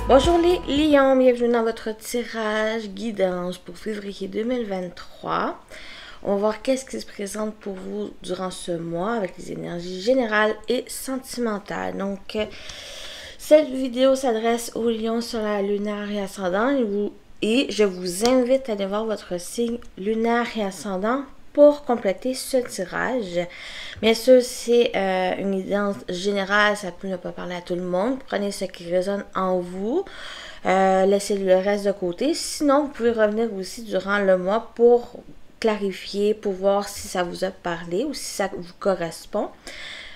Bonjour les lions, bienvenue dans votre tirage guidance pour février 2023. On va voir qu'est-ce qui se présente pour vous durant ce mois avec les énergies générales et sentimentales. Donc, cette vidéo s'adresse aux lions sur la lunaire et ascendant et je vous invite à aller voir votre signe lunaire et ascendant pour compléter ce tirage. Bien sûr, c'est une guidance générale, ça peut ne pas parler à tout le monde. Prenez ce qui résonne en vous, laissez le reste de côté. Sinon, vous pouvez revenir aussi durant le mois pour clarifier, pour voir si ça vous a parlé ou si ça vous correspond.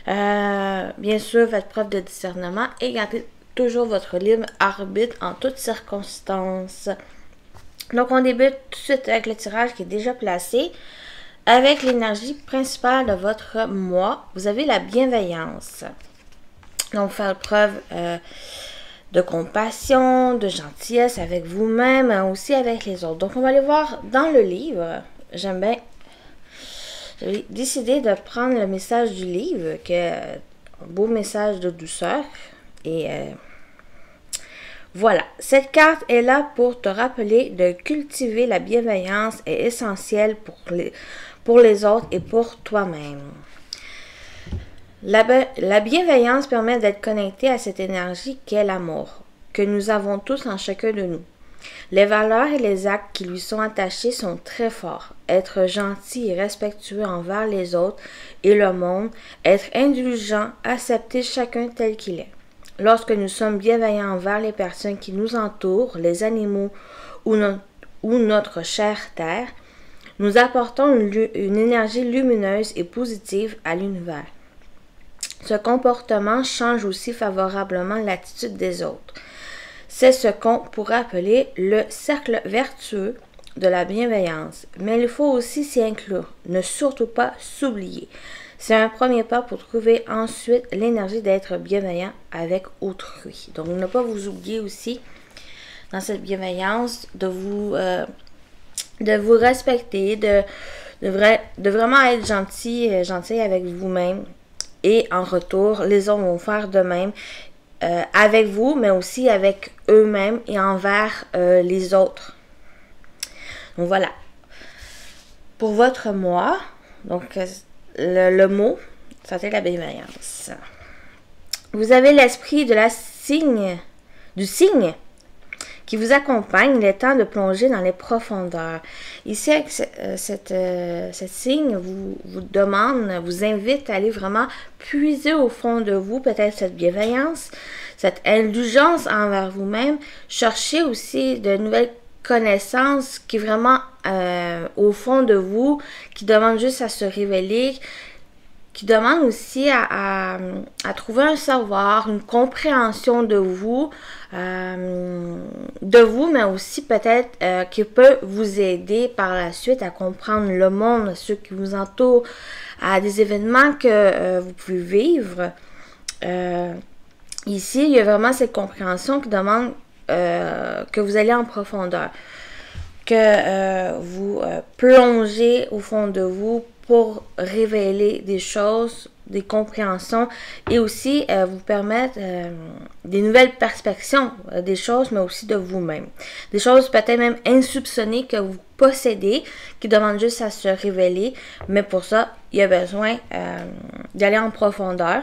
Bien sûr, faites preuve de discernement et gardez toujours votre libre arbitre en toutes circonstances. Donc, on débute tout de suite avec le tirage qui est déjà placé. Avec l'énergie principale de votre mois, vous avez la bienveillance. Donc, faire preuve de compassion, de gentillesse avec vous-même, mais aussi avec les autres. Donc, on va aller voir dans le livre. J'aime bien. J'ai décidé de prendre le message du livre, qui est un beau message de douceur. Et voilà, cette carte est là pour te rappeler de cultiver la bienveillance est essentielle pour les autres et pour toi-même. La bienveillance permet d'être connecté à cette énergie qu'est l'amour, que nous avons tous en chacun de nous. Les valeurs et les actes qui lui sont attachés sont très forts. Être gentil et respectueux envers les autres et le monde, être indulgent, accepter chacun tel qu'il est. Lorsque nous sommes bienveillants envers les personnes qui nous entourent, les animaux ou notre chère terre, nous apportons une énergie lumineuse et positive à l'univers. Ce comportement change aussi favorablement l'attitude des autres. C'est ce qu'on pourrait appeler le cercle vertueux de la bienveillance. Mais il faut aussi s'y inclure, ne surtout pas s'oublier. C'est un premier pas pour trouver ensuite l'énergie d'être bienveillant avec autrui. Donc, ne pas vous oublier aussi dans cette bienveillance, de vous respecter, de vraiment être gentil avec vous-même. Et en retour, les autres vont faire de même avec vous, mais aussi avec eux-mêmes et envers les autres. Donc voilà. Pour votre mois, donc le mot, c'est la bienveillance. Vous avez l'esprit de du signe qui vous accompagne, il est temps de plonger dans les profondeurs. Ici, avec cette signe vous demande, vous invite à aller vraiment puiser au fond de vous, peut-être cette bienveillance, cette indulgence envers vous-même. Cherchez aussi de nouvelles connaissances qui vraiment au fond de vous, qui demandent juste à se révéler, qui demande aussi à trouver un savoir, une compréhension de vous, mais aussi peut-être qui peut vous aider par la suite à comprendre le monde, ceux qui vous entourent, à des événements que vous pouvez vivre. Ici, il y a vraiment cette compréhension qui demande que vous allez en profondeur, que vous plongez au fond de vous pour révéler des choses, des compréhensions et aussi vous permettre des nouvelles perspectives des choses, mais aussi de vous-même. Des choses peut-être même insoupçonnées que vous possédez, qui demandent juste à se révéler, mais pour ça, il y a besoin d'aller en profondeur,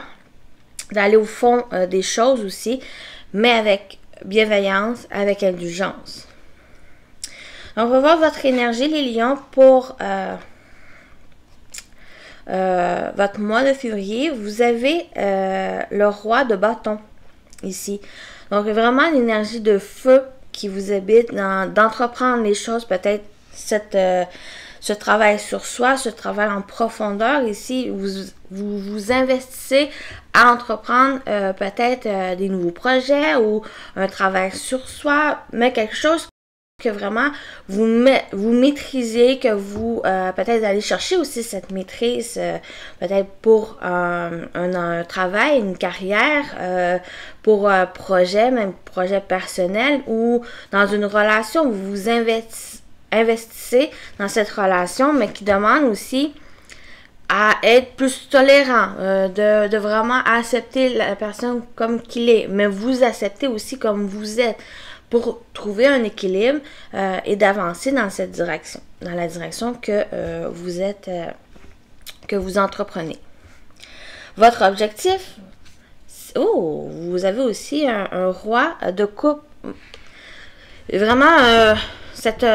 d'aller au fond des choses aussi, mais avec bienveillance, avec indulgence. Donc, on va voir votre énergie, les lions, pour votre mois de février. Vous avez le roi de bâton ici. Donc, vraiment l'énergie de feu qui vous habite d'entreprendre les choses, peut-être ce travail sur soi, ce travail en profondeur. Ici, vous investissez à entreprendre peut-être des nouveaux projets ou un travail sur soi, mais quelque chose que vraiment vous maîtrisez, que vous peut-être allez chercher aussi cette maîtrise peut-être pour un travail, une carrière, pour un projet, même projet personnel ou dans une relation où vous investissez dans cette relation, mais qui demande aussi à être plus tolérant, de vraiment accepter la personne comme qu'il est, mais vous accepter aussi comme vous êtes pour trouver un équilibre et d'avancer dans cette direction, dans la direction que vous êtes, que vous entreprenez. Votre objectif, oh, vous avez aussi un roi de coupe. Vraiment, cette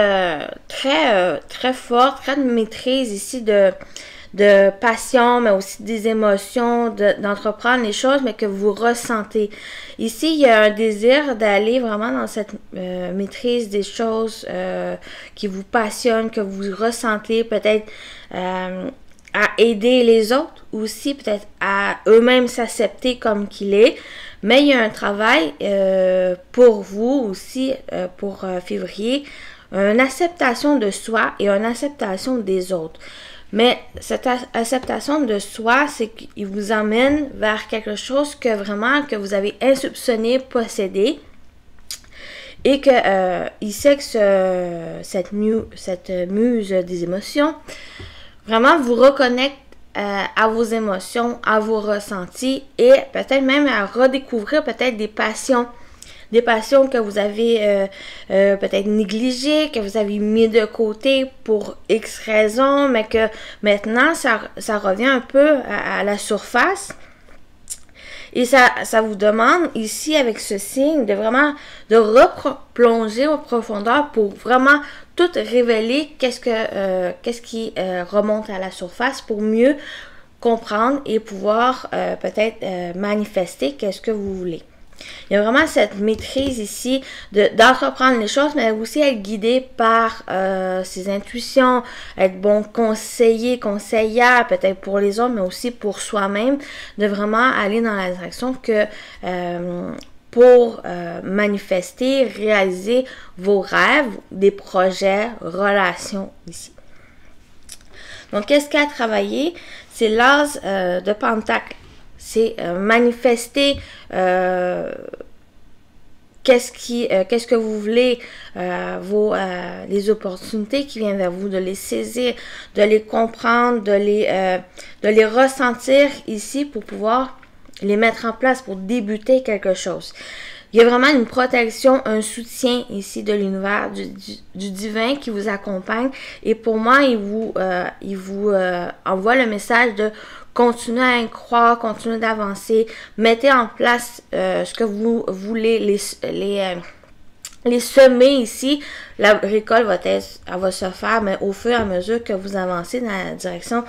très forte, très de maîtrise ici de passion, mais aussi des émotions, d'entreprendre les choses, mais que vous ressentez. Ici, il y a un désir d'aller vraiment dans cette maîtrise des choses qui vous passionnent, que vous ressentez, peut-être à aider les autres aussi, peut-être à eux-mêmes s'accepter comme qu'il est. Mais il y a un travail pour vous aussi, pour février, une acceptation de soi et une acceptation des autres. Mais cette acceptation de soi, c'est qu'il vous emmène vers quelque chose que vraiment, que vous avez insoupçonné posséder. Et que il sait que cette muse des émotions, vraiment vous reconnecte à vos émotions, à vos ressentis et peut-être même à redécouvrir peut-être des passions que vous avez peut-être négligées, que vous avez mis de côté pour X raisons, mais que maintenant ça revient un peu à la surface. Et ça vous demande ici avec ce signe de vraiment de replonger en profondeur pour vraiment tout révéler qu'est-ce qui remonte à la surface pour mieux comprendre et pouvoir peut-être manifester qu'est-ce que vous voulez. Il y a vraiment cette maîtrise ici d'entreprendre les choses, mais aussi être guidé par ses intuitions, être bon conseillère, peut-être pour les autres, mais aussi pour soi-même, de vraiment aller dans la direction que pour manifester, réaliser vos rêves, des projets, relations ici. Donc, qu'est-ce qu'il y a à travailler? C'est l'as de Pentacle. C'est manifester qu'est-ce que vous voulez, les opportunités qui viennent vers vous, de les saisir, de les comprendre, de les ressentir ici pour pouvoir les mettre en place pour débuter quelque chose. Il y a vraiment une protection, un soutien ici de l'univers, du divin qui vous accompagne. Et pour moi, il vous envoie le message de continuez à y croire, continuez d'avancer, mettez en place ce que vous voulez, les semer ici. La récolte va se faire, mais au fur et à mesure que vous avancez dans la direction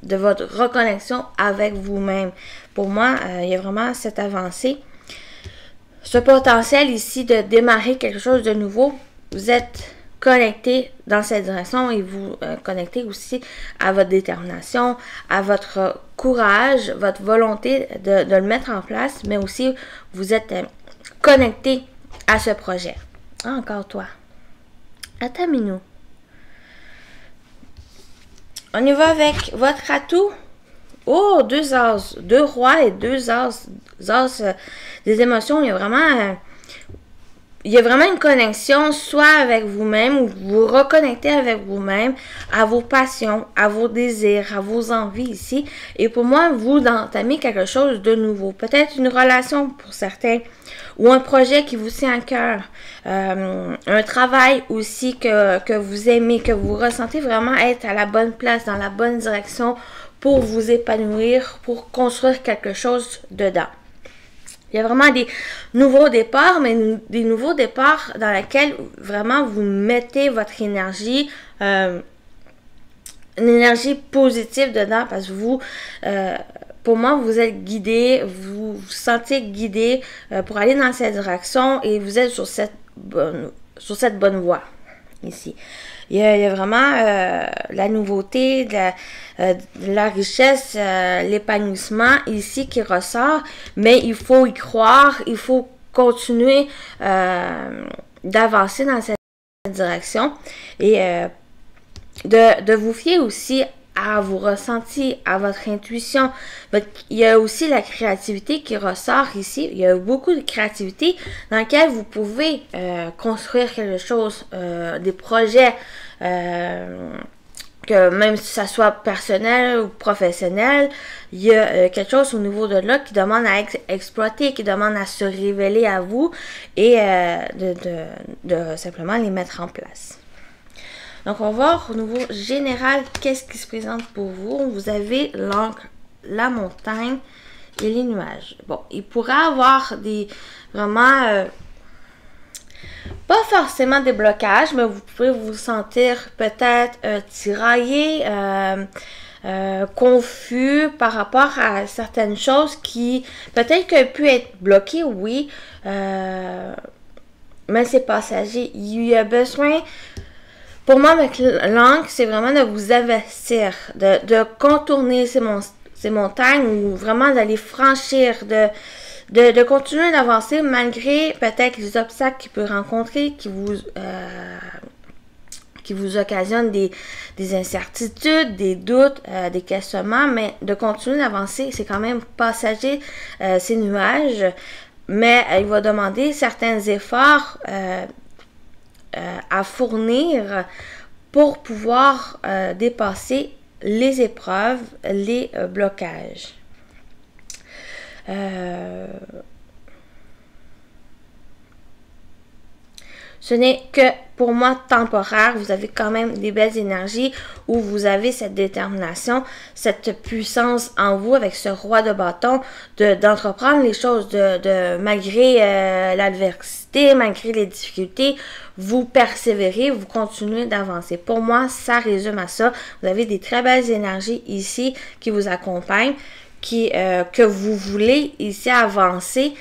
de votre reconnexion avec vous-même. Pour moi, il y a vraiment cette avancée. Ce potentiel ici de démarrer quelque chose de nouveau, vous êtes connecté dans cette direction et vous connectez aussi à votre détermination, à votre courage, votre volonté de le mettre en place, mais aussi vous êtes connecté à ce projet. Ah, encore toi. Attends, Minou. On y va avec votre atout. Oh, 2 as, 2 rois et 2 as des émotions. Il y a vraiment une connexion, soit avec vous-même, ou vous vous reconnectez avec vous-même, à vos passions, à vos désirs, à vos envies ici. Et pour moi, vous entamez quelque chose de nouveau. Peut-être une relation pour certains, ou un projet qui vous tient à cœur. Un travail aussi que vous aimez, que vous ressentez vraiment être à la bonne place, dans la bonne direction pour vous épanouir, pour construire quelque chose dedans. Il y a vraiment des nouveaux départs, mais des nouveaux départs dans lesquels vraiment vous mettez votre énergie, une énergie positive dedans, parce que vous, pour moi, vous êtes guidé, vous vous sentez guidé pour aller dans cette direction et vous êtes sur cette bonne voie ici. Il y a vraiment la nouveauté, la richesse, l'épanouissement ici qui ressort, mais il faut y croire, il faut continuer d'avancer dans cette direction et de vous fier aussi à vos ressentis, à votre intuition. Il y a aussi la créativité qui ressort ici. Il y a beaucoup de créativité dans laquelle vous pouvez construire quelque chose, des projets que que même si ça soit personnel ou professionnel, il y a quelque chose au niveau de là qui demande à exploiter, qui demande à se révéler à vous et de simplement les mettre en place. Donc, on va voir au niveau général qu'est-ce qui se présente pour vous. Vous avez l'encre, la montagne et les nuages. Bon, il pourrait avoir des vraiment... pas forcément des blocages, mais vous pouvez vous sentir peut-être tiraillé, confus par rapport à certaines choses qui peut-être qu'elles pu être bloquées, oui, mais c'est passager. Il y a besoin, pour moi, avec l'encre, c'est vraiment de vous investir, de contourner ces montagnes ou vraiment d'aller franchir, de continuer d'avancer malgré peut-être les obstacles qu'il peut rencontrer, qui vous occasionnent des incertitudes, des doutes, des questionnements, mais de continuer d'avancer, c'est quand même passager ces nuages, mais il va demander certains efforts à fournir pour pouvoir dépasser les épreuves, les blocages. Ce n'est que pour moi temporaire. Vous avez quand même des belles énergies où vous avez cette détermination, cette puissance en vous avec ce roi de bâton d'entreprendre les choses malgré l'adversité, malgré les difficultés, vous persévérez, vous continuez d'avancer. Pour moi, ça résume à ça. Vous avez des très belles énergies ici qui vous accompagnent, que vous voulez ici avancer.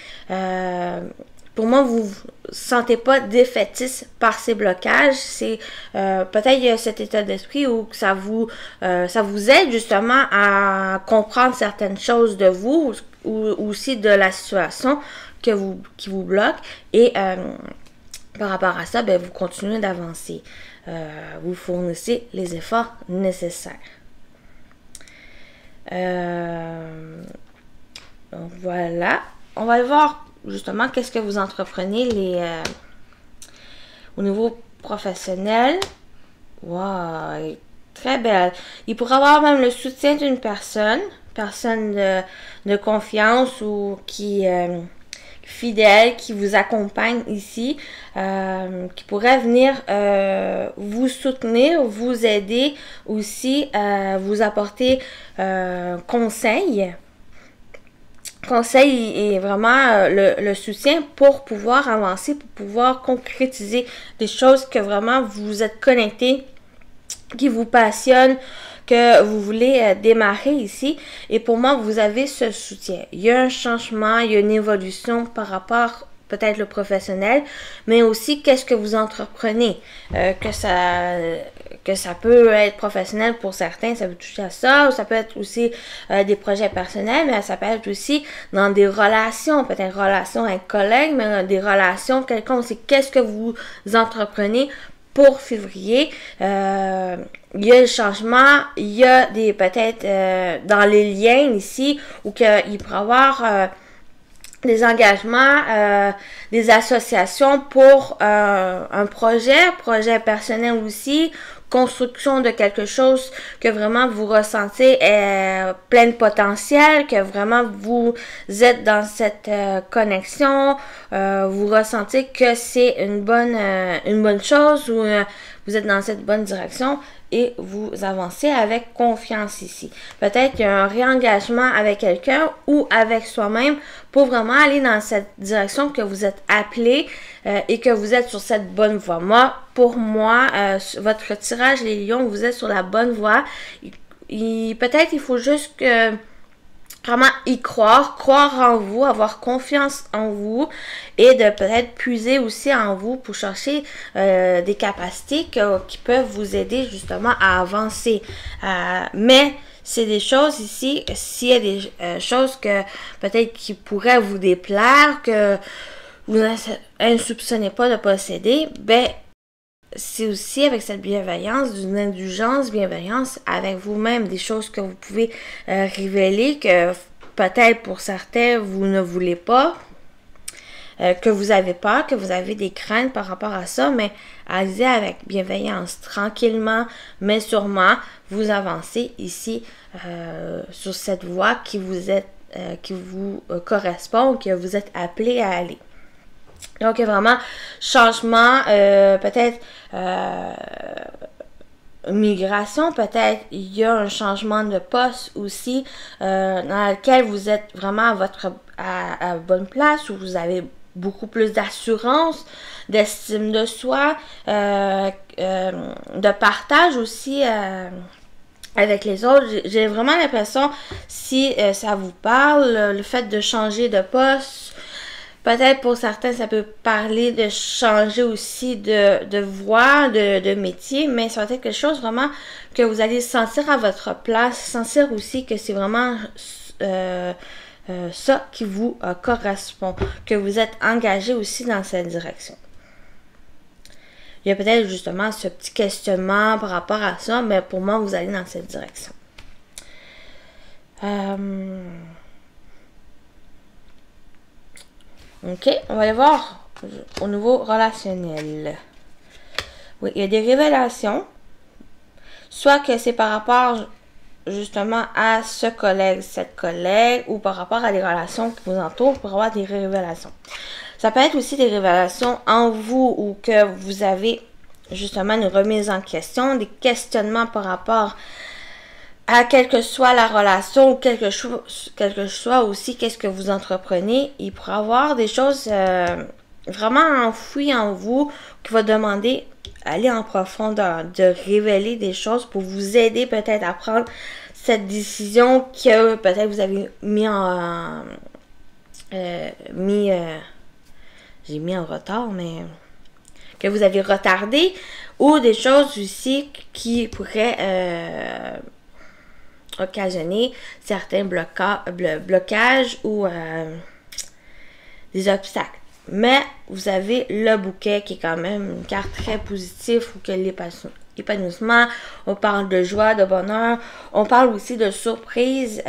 Pour moi, vous ne sentez pas défaitiste par ces blocages. C'est peut-être il y a cet état d'esprit où ça vous aide justement à comprendre certaines choses de vous ou aussi de la situation qui vous bloque. Et par rapport à ça, vous continuez d'avancer. Vous fournissez les efforts nécessaires. Donc voilà. On va voir justement qu'est-ce que vous entreprenez au niveau professionnel. Wow, très belle. Il pourrait avoir même le soutien d'une personne de confiance ou qui fidèle, qui vous accompagne ici, qui pourrait venir vous soutenir, vous aider aussi, vous apporter conseil et vraiment le soutien pour pouvoir avancer, pour pouvoir concrétiser des choses que vraiment vous êtes connecté, qui vous passionnent, que vous voulez démarrer ici. Et pour moi, vous avez ce soutien. Il y a un changement, il y a une évolution par rapport peut-être le professionnel, mais aussi qu'est-ce que vous entreprenez. Que ça peut être professionnel pour certains, ça peut toucher à ça, ou ça peut être aussi des projets personnels, mais ça peut être aussi dans des relations, peut-être relations avec collègues, mais des relations quelconques. C'est qu'est-ce que vous entreprenez pour février. Il y a le changement, il y a des peut-être dans les liens ici, où il pourrait y avoir des engagements, des associations pour un projet personnel aussi, construction de quelque chose que vraiment vous ressentez plein de potentiel, que vraiment vous êtes dans cette connexion, vous ressentez que c'est une bonne chose ou vous êtes dans cette bonne direction et vous avancez avec confiance ici. Peut-être qu'il y a un réengagement avec quelqu'un ou avec soi-même pour vraiment aller dans cette direction que vous êtes appelé et que vous êtes sur cette bonne voie. Pour moi, votre tirage, les lions, vous êtes sur la bonne voie. Peut-être il faut juste que vraiment y croire en vous, avoir confiance en vous et de peut-être puiser aussi en vous pour chercher des capacités qui peuvent vous aider justement à avancer. Mais c'est des choses ici, s'il y a des choses que peut-être qui pourraient vous déplaire, que vous ne soupçonnez pas de posséder, c'est aussi avec cette bienveillance, d'une indulgence, bienveillance avec vous-même, des choses que vous pouvez révéler que peut-être pour certains, vous ne voulez pas. que vous avez peur, que vous avez des craintes par rapport à ça, mais allez-y avec bienveillance, tranquillement, mais sûrement, vous avancez ici sur cette voie qui vous correspond, que vous êtes appelé à aller. Donc, il y a vraiment changement, peut-être migration, peut-être il y a un changement de poste aussi dans lequel vous êtes vraiment à bonne place, où vous avez beaucoup plus d'assurance, d'estime de soi, de partage aussi avec les autres. J'ai vraiment l'impression, si ça vous parle, le fait de changer de poste, peut-être pour certains, ça peut parler de changer aussi de voie, de métier, mais ça va être quelque chose vraiment que vous allez sentir à votre place, sentir aussi que c'est vraiment ça qui vous correspond, que vous êtes engagé aussi dans cette direction. Il y a peut-être justement ce petit questionnement par rapport à ça, mais pour moi, vous allez dans cette direction. Ok, on va aller voir au niveau relationnel. Oui, il y a des révélations. Soit que c'est par rapport justement à ce collègue, cette collègue, ou par rapport à des relations qui vous entourent pour avoir des révélations. Ça peut être aussi des révélations en vous ou que vous avez justement une remise en question, des questionnements par rapport à quelle que soit la relation ou quelque soit aussi qu'est-ce que vous entreprenez. Il pourrait y avoir des choses vraiment enfouies en vous qui va demander aller en profondeur, de révéler des choses pour vous aider peut-être à prendre cette décision que peut-être vous avez mis en j'ai mis en retard, mais que vous avez retardé, ou des choses aussi qui pourraient occasionner certains blocages ou des obstacles. Mais vous avez le bouquet qui est quand même une carte très positive, ou que l'épanouissement, on parle de joie, de bonheur, on parle aussi de surprise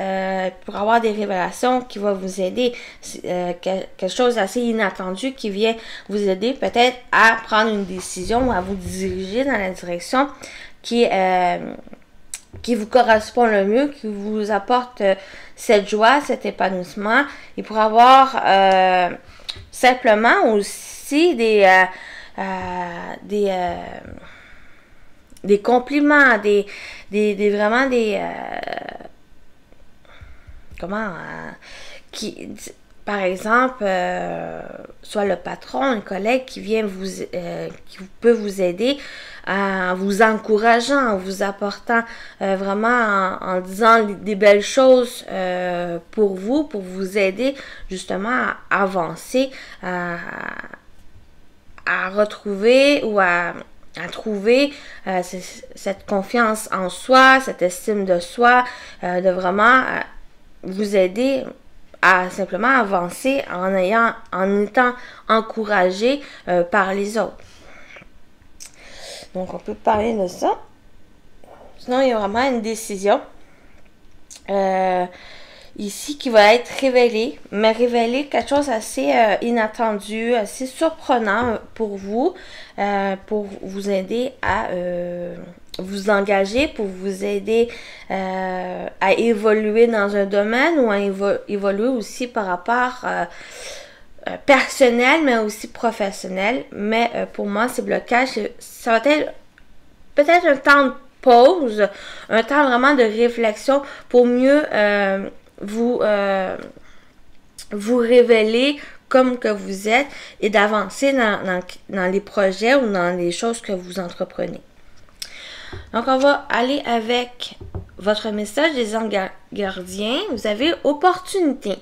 pour avoir des révélations qui vont vous aider, quelque chose d'assez inattendu qui vient vous aider peut-être à prendre une décision ou à vous diriger dans la direction qui vous correspond le mieux, qui vous apporte cette joie, cet épanouissement. Il pourrait avoir simplement aussi des compliments, vraiment des par exemple, soit le patron, un collègue qui vient qui peut vous aider en vous encourageant, en vous apportant vraiment en disant des belles choses pour vous aider justement à avancer, à retrouver ou à trouver cette confiance en soi, cette estime de soi, de vraiment vous aider à simplement avancer en étant encouragé par les autres. Donc, on peut parler de ça. Sinon, il y a vraiment une décision ici qui va être révélée, mais révélée quelque chose assez inattendu, assez surprenant pour vous aider à vous engager, pour vous aider à évoluer dans un domaine ou à évoluer aussi par rapport personnel, mais aussi professionnel. Mais pour moi, ces blocages, ça va être peut-être un temps de pause, un temps vraiment de réflexion pour mieux vous révéler comme que vous êtes et d'avancer dans les projets ou dans les choses que vous entreprenez. Donc, on va aller avec votre message des anges gardiens. Vous avez opportunité.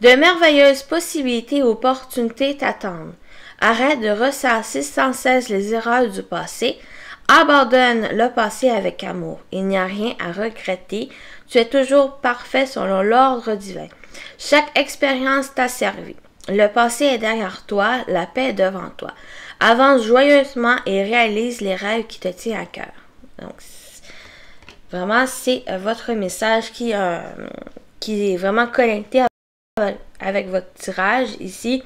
De merveilleuses possibilités et opportunités t'attendent. Arrête de ressasser sans cesse les erreurs du passé. Abandonne le passé avec amour. Il n'y a rien à regretter. Tu es toujours parfait selon l'ordre divin. Chaque expérience t'a servi. Le passé est derrière toi, la paix est devant toi. Avance joyeusement et réalise les rêves qui te tiennent à cœur. Donc, vraiment, c'est votre message qui est vraiment connecté à avec votre tirage ici,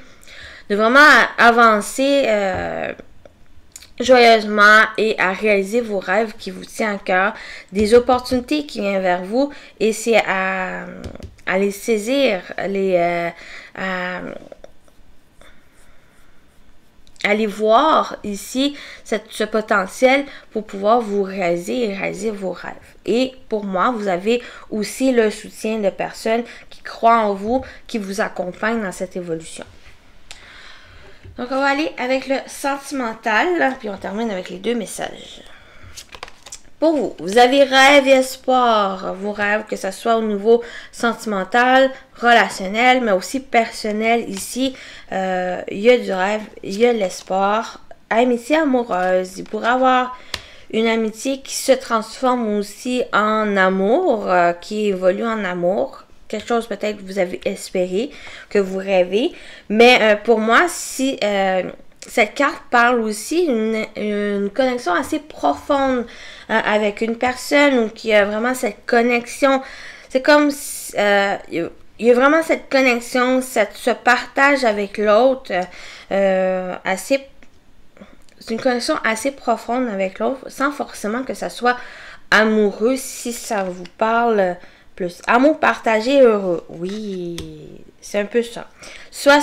de vraiment avancer joyeusement et à réaliser vos rêves qui vous tiennent à cœur, des opportunités qui viennent vers vous et c'est à les saisir, allez voir ici ce potentiel pour pouvoir vous réaliser et réaliser vos rêves. Et pour moi, vous avez aussi le soutien de personnes qui croient en vous, qui vous accompagnent dans cette évolution. Donc, on va aller avec le sentimental, puis on termine avec les 2 messages. Pour vous, vous avez rêve et espoir, vos rêves, que ce soit au niveau sentimental, relationnel, mais aussi personnel. Ici, il y a du rêve, il y a l'espoir. Amitié amoureuse, il pourrait avoir une amitié qui se transforme aussi en amour, qui évolue en amour. Quelque chose peut-être que vous avez espéré, que vous rêvez. Mais pour moi, si cette carte parle aussi d'une connexion assez profonde avec une personne ou qui a vraiment cette connexion. C'est comme il y a vraiment cette connexion, ce partage avec l'autre c'est une connexion assez profonde avec l'autre sans forcément que ça soit amoureux si ça vous parle plus. Amour partagé, heureux. Oui, c'est un peu ça. Soit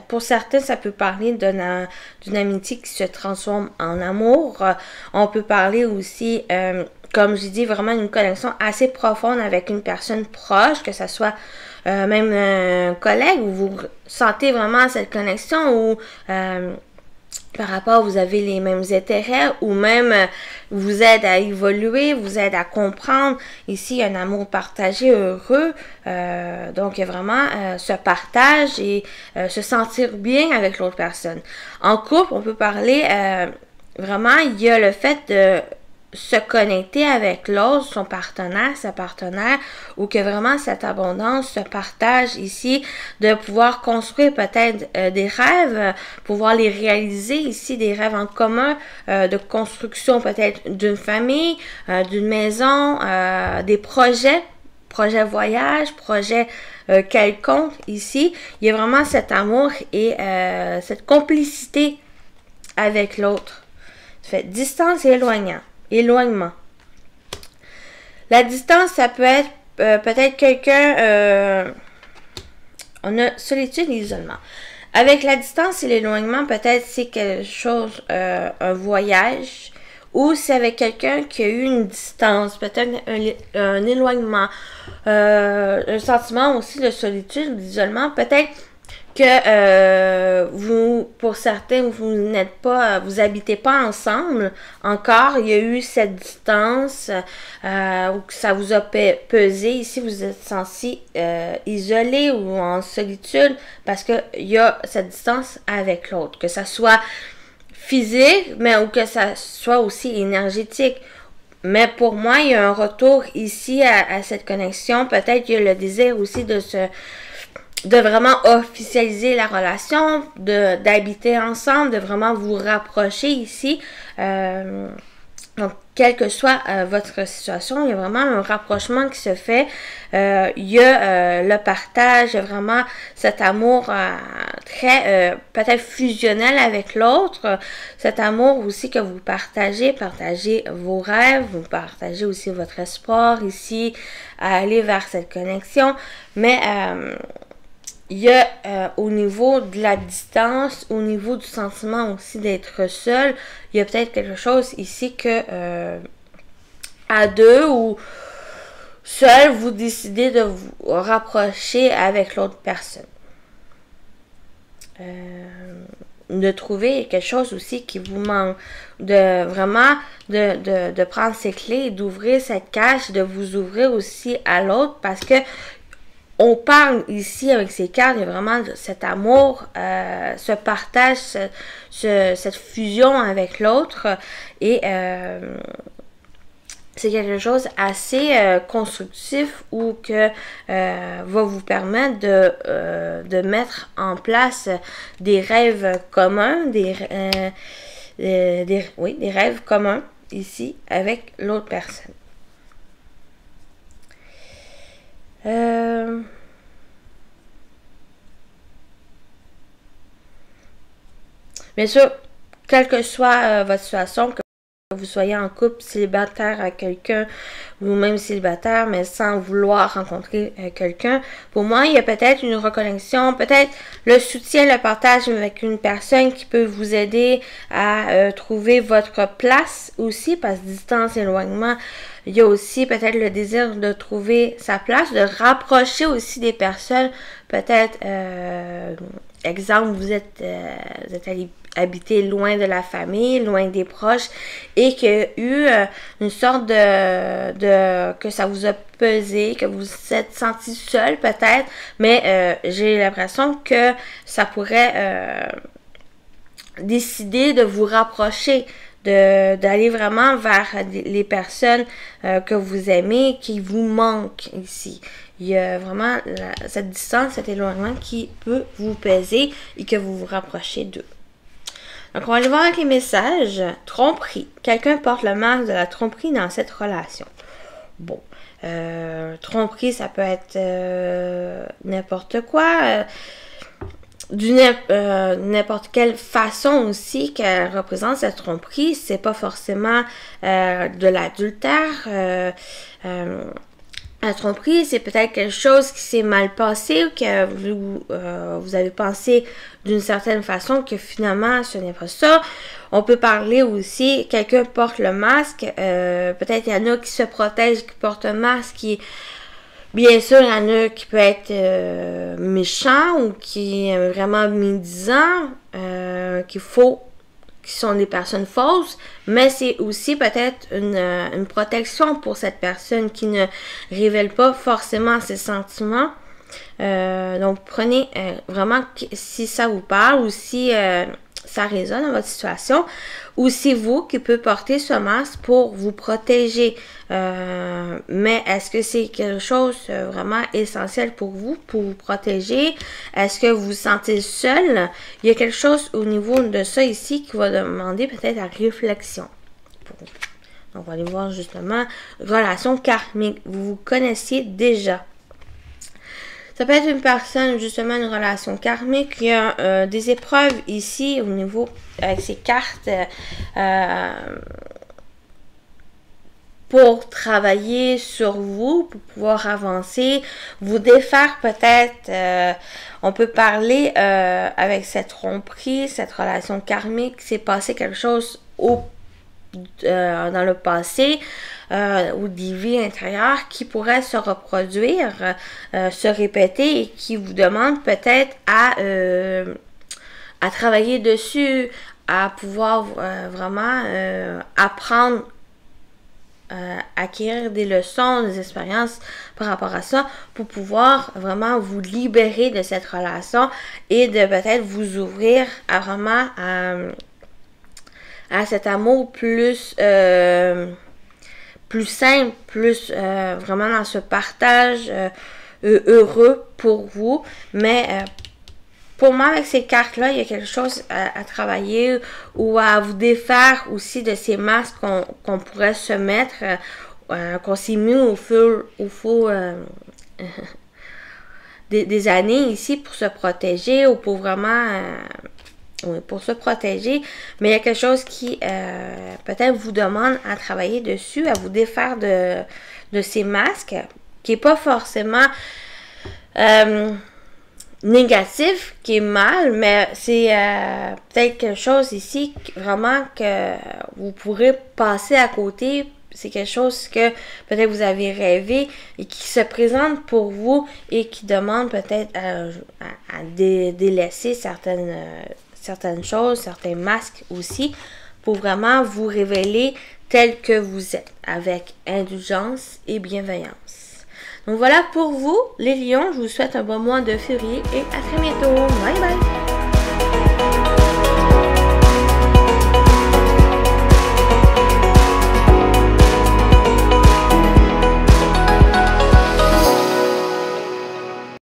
pour certains, ça peut parler d'une amitié qui se transforme en amour. On peut parler aussi, comme j'ai dit, vraiment une connexion assez profonde avec une personne proche, que ce soit même un collègue, où vous sentez vraiment cette connexion, ou par rapport, vous avez les mêmes intérêts ou même vous aide à évoluer, vous aide à comprendre. Ici, un amour partagé, heureux. Donc, il y a vraiment ce partage et se sentir bien avec l'autre personne. En couple, on peut parler vraiment, il y a le fait de se connecter avec l'autre, son partenaire, sa partenaire, ou que vraiment cette abondance se partage ici, de pouvoir construire peut-être des rêves, pouvoir les réaliser ici, des rêves en commun, de construction peut-être d'une famille, d'une maison, des projets voyage, projet quelconque ici. Il y a vraiment cet amour et cette complicité avec l'autre. Ça fait distance et éloignement. La distance, ça peut être peut-être quelqu'un... on a solitude et isolement. Avec la distance et l'éloignement, peut-être c'est quelque chose, un voyage, ou c'est avec quelqu'un qui a eu une distance, peut-être un éloignement, un sentiment aussi de solitude, d'isolement, peut-être que vous, pour certains, vous habitez pas ensemble encore, il y a eu cette distance ou que ça vous a pesé. Ici, vous êtes senti isolé ou en solitude parce que il y a cette distance avec l'autre, que ça soit physique, mais ou que ça soit aussi énergétique. Mais pour moi, il y a un retour ici à cette connexion. Peut-être qu'il y a le désir aussi de vraiment officialiser la relation, d'habiter ensemble, de vraiment vous rapprocher ici. Donc, quelle que soit votre situation, il y a vraiment un rapprochement qui se fait. Il y a le partage, il y a vraiment cet amour très peut-être fusionnel avec l'autre. Cet amour aussi que vous partagez vos rêves, vous partagez aussi votre espoir ici, à aller vers cette connexion. Mais il y a au niveau de la distance, au niveau du sentiment aussi d'être seul, il y a peut-être quelque chose ici que à deux ou seul, vous décidez de vous rapprocher avec l'autre personne. De trouver quelque chose aussi qui vous manque, de vraiment de prendre ces clés et d'ouvrir cette cache, de vous ouvrir aussi à l'autre parce que on parle ici avec ces cartes, il y a vraiment cet amour, ce partage, cette fusion avec l'autre et c'est quelque chose assez constructif ou que va vous permettre de mettre en place des rêves communs, des rêves communs ici avec l'autre personne. Bien sûr, quelle que soit votre situation, que vous soyez en couple, célibataire avec quelqu'un, ou même célibataire, mais sans vouloir rencontrer quelqu'un, pour moi, il y a peut-être une reconnexion, peut-être le soutien, le partage avec une personne qui peut vous aider à trouver votre place aussi, parce que distance, éloignement, il y a aussi peut-être le désir de trouver sa place, de rapprocher aussi des personnes, peut-être, exemple, vous êtes allé habiter loin de la famille, loin des proches, et qu'il y a eu une sorte que ça vous a pesé, que vous vous êtes senti seul peut-être, mais j'ai l'impression que ça pourrait décider de vous rapprocher, d'aller vraiment vers les personnes que vous aimez, qui vous manquent ici. Il y a vraiment cette distance, cet éloignement qui peut vous peser et que vous vous rapprochez d'eux. Donc, on va aller voir avec les messages. Tromperie. Quelqu'un porte le masque de la tromperie dans cette relation. Bon. Tromperie, ça peut être n'importe quoi. N'importe quelle façon aussi qu'elle représente cette tromperie. C'est pas forcément de l'adultère. La tromperie, c'est peut-être quelque chose qui s'est mal passé ou que vous avez pensé d'une certaine façon que finalement ce n'est pas ça. On peut parler aussi, quelqu'un porte le masque, peut-être il y en a qui se protègent, qui portent un masque, qui, bien sûr, il y en a qui peut être méchant ou qui est vraiment médisant, qui sont des personnes fausses, mais c'est aussi peut-être une protection pour cette personne qui ne révèle pas forcément ses sentiments. Donc, prenez vraiment si ça vous parle ou si ça résonne dans votre situation, ou c'est vous qui pouvez porter ce masque pour vous protéger. Mais est-ce que c'est quelque chose vraiment essentiel pour vous protéger? Est-ce que vous vous sentez seul? Il y a quelque chose au niveau de ça ici qui va demander peut-être la réflexion. On va aller voir justement relation karmique. Vous vous connaissiez déjà. Ça peut être une personne, justement, une relation karmique. Il y a des épreuves ici au niveau, avec ces cartes, pour travailler sur vous, pour pouvoir avancer, vous défaire peut-être. On peut parler avec cette tromperie, cette relation karmique, c'est passé quelque chose dans le passé ou des vies intérieures qui pourraient se reproduire, se répéter et qui vous demandent peut-être à travailler dessus, à pouvoir vraiment apprendre, acquérir des leçons, des expériences par rapport à ça pour pouvoir vraiment vous libérer de cette relation et de peut-être vous ouvrir à vraiment à cet amour plus simple, plus vraiment dans ce partage heureux pour vous. Mais pour moi, avec ces cartes-là, il y a quelque chose à travailler ou à vous défaire aussi de ces masques qu'on pourrait se mettre, qu'on s'est mis au feu des années ici pour se protéger ou pour vraiment... pour se protéger, mais il y a quelque chose qui peut-être vous demande à travailler dessus, à vous défaire de ces masques, qui n'est pas forcément négatif, qui est mal, mais c'est peut-être quelque chose ici vraiment que vous pourrez passer à côté. C'est quelque chose que peut-être vous avez rêvé et qui se présente pour vous et qui demande peut-être à délaisser certaines choses, certains masques aussi, pour vraiment vous révéler tel que vous êtes, avec indulgence et bienveillance. Donc voilà pour vous, les lions. Je vous souhaite un bon mois de février et à très bientôt. Bye bye!